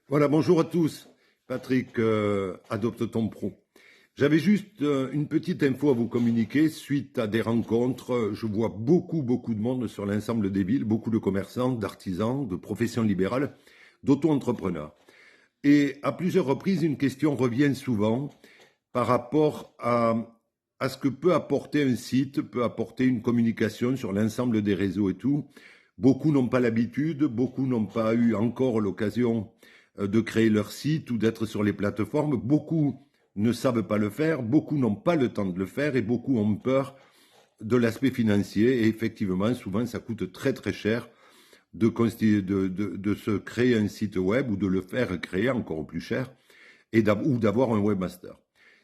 Voilà, bonjour à tous. Patrick, Adopte ton Pro. J'avais juste une petite info à vous communiquer suite à des rencontres. Je vois beaucoup de monde sur l'ensemble des villes, beaucoup de commerçants, d'artisans, de professions libérales, d'auto-entrepreneurs. Et à plusieurs reprises, une question revient souvent par rapport à ce que peut apporter un site, peut apporter une communication sur l'ensemble des réseaux et tout. Beaucoup n'ont pas l'habitude, beaucoup n'ont pas eu encore l'occasion de créer leur site ou d'être sur les plateformes. Beaucoup ne savent pas le faire, beaucoup n'ont pas le temps de le faire et beaucoup ont peur de l'aspect financier. Et effectivement, souvent, ça coûte très cher de se créer un site web ou de le faire créer encore plus cher ou d'avoir un webmaster.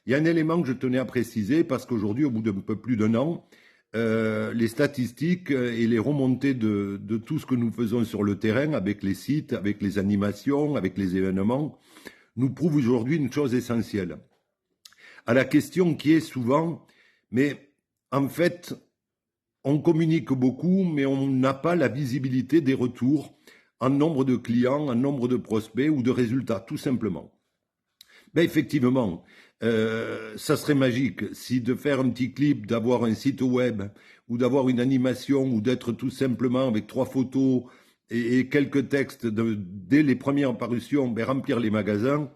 Il y a un élément que je tenais à préciser parce qu'aujourd'hui, au bout d'un peu plus d'un an, les statistiques et les remontées de tout ce que nous faisons sur le terrain avec les sites, avec les animations, avec les événements, nous prouvent aujourd'hui une chose essentielle. À la question qui est souvent, mais en fait, on communique beaucoup, mais on n'a pas la visibilité des retours en nombre de clients, en nombre de prospects ou de résultats, tout simplement. Ben effectivement, ça serait magique si de faire un petit clip, d'avoir un site web ou d'avoir une animation ou d'être tout simplement avec 3 photos et quelques textes dès les premières parutions, ben, remplir les magasins,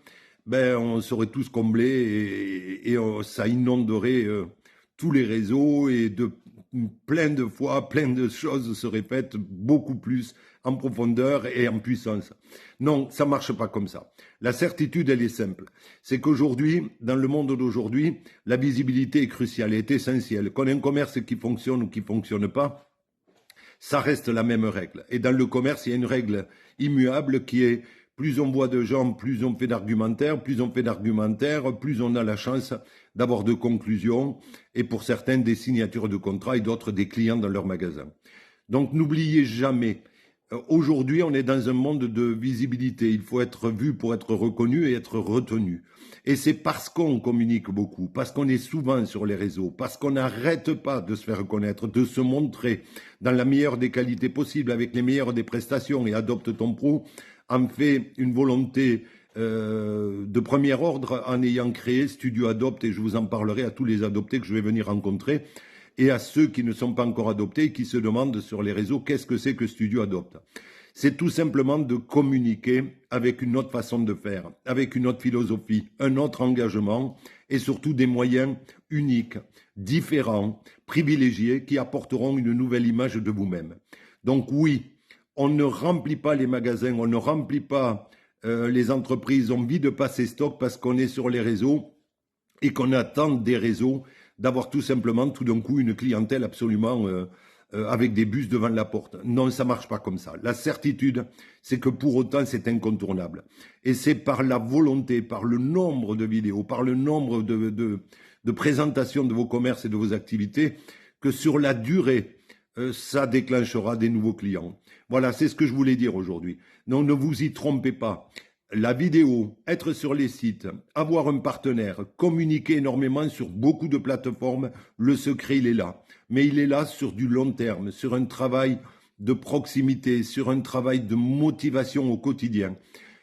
ben, on serait tous comblés et ça inonderait tous les réseaux et plein de fois, plein de choses seraient faites beaucoup plus en profondeur et en puissance. Non, ça ne marche pas comme ça. La certitude, elle est simple. C'est qu'aujourd'hui, dans le monde d'aujourd'hui, la visibilité est cruciale, est essentielle. Qu'on ait un commerce qui fonctionne ou qui ne fonctionne pas, ça reste la même règle. Et dans le commerce, il y a une règle immuable qui est plus on voit de gens, plus on fait d'argumentaire, plus on fait d'argumentaire, plus on a la chance d'avoir de conclusions et pour certains des signatures de contrats et d'autres des clients dans leur magasin. Donc n'oubliez jamais, aujourd'hui on est dans un monde de visibilité, il faut être vu pour être reconnu et être retenu. Et c'est parce qu'on communique beaucoup, parce qu'on est souvent sur les réseaux, parce qu'on n'arrête pas de se faire connaître, de se montrer dans la meilleure des qualités possibles, avec les meilleures des prestations, et Adopte ton Pro en fait une volonté de premier ordre en ayant créé Studio Adopte, et je vous en parlerai à tous les adoptés que je vais venir rencontrer, et à ceux qui ne sont pas encore adoptés et qui se demandent sur les réseaux qu'est-ce que c'est que Studio Adopte. C'est tout simplement de communiquer avec une autre façon de faire, avec une autre philosophie, un autre engagement et surtout des moyens uniques, différents, privilégiés qui apporteront une nouvelle image de vous-même. Donc oui, on ne remplit pas les magasins, on ne remplit pas les entreprises, on vide pas ses stocks parce qu'on est sur les réseaux et qu'on attend des réseaux d'avoir tout simplement tout d'un coup une clientèle absolument avec des bus devant la porte. Non, ça marche pas comme ça. La certitude, c'est que pour autant, c'est incontournable. Et c'est par la volonté, par le nombre de vidéos, par le nombre de présentations de vos commerces et de vos activités, que sur la durée, ça déclenchera des nouveaux clients. Voilà, c'est ce que je voulais dire aujourd'hui. Non, ne vous y trompez pas. La vidéo, être sur les sites, avoir un partenaire, communiquer énormément sur beaucoup de plateformes, le secret, il est là. Mais il est là sur du long terme, sur un travail de proximité, sur un travail de motivation au quotidien.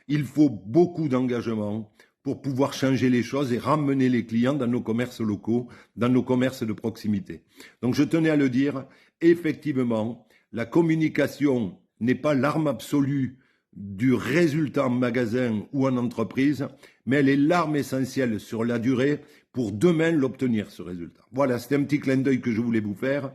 Il faut beaucoup d'engagement pour pouvoir changer les choses et ramener les clients dans nos commerces locaux, dans nos commerces de proximité. Donc je tenais à le dire, effectivement, la communication n'est pas l'arme absolue du résultat en magasin ou en entreprise, mais elle est l'arme essentielle sur la durée pour demain l'obtenir, ce résultat. Voilà, c'était un petit clin d'œil que je voulais vous faire.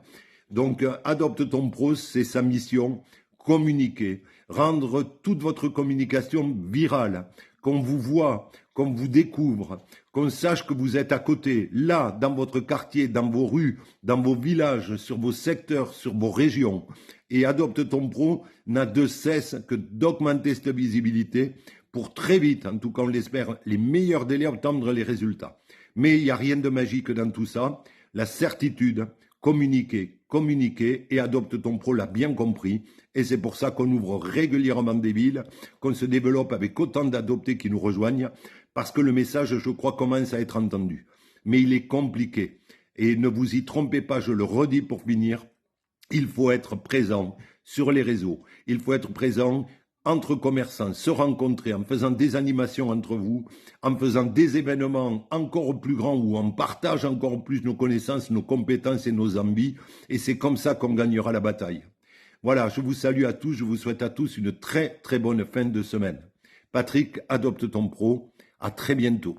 Donc, Adopte ton Pro, c'est sa mission, communiquer, rendre toute votre communication virale, qu'on vous voit, qu'on vous découvre, qu'on sache que vous êtes à côté, là, dans votre quartier, dans vos rues, dans vos villages, sur vos secteurs, sur vos régions. Et Adopte ton Pro n'a de cesse que d'augmenter cette visibilité pour très vite, en tout cas on l'espère, les meilleurs délais obtenir les résultats. Mais il n'y a rien de magique dans tout ça. La certitude, communiquer et Adopte ton Pro l'a bien compris. Et c'est pour ça qu'on ouvre régulièrement des villes, qu'on se développe avec autant d'adoptés qui nous rejoignent, parce que le message, je crois, commence à être entendu. Mais il est compliqué. Et ne vous y trompez pas, je le redis pour finir, il faut être présent sur les réseaux. Il faut être présent entre commerçants, se rencontrer en faisant des animations entre vous, en faisant des événements encore plus grands où on partage encore plus nos connaissances, nos compétences et nos envies. Et c'est comme ça qu'on gagnera la bataille. Voilà, je vous salue à tous, je vous souhaite à tous une très très bonne fin de semaine. Patrick, adopte ton pro. À très bientôt.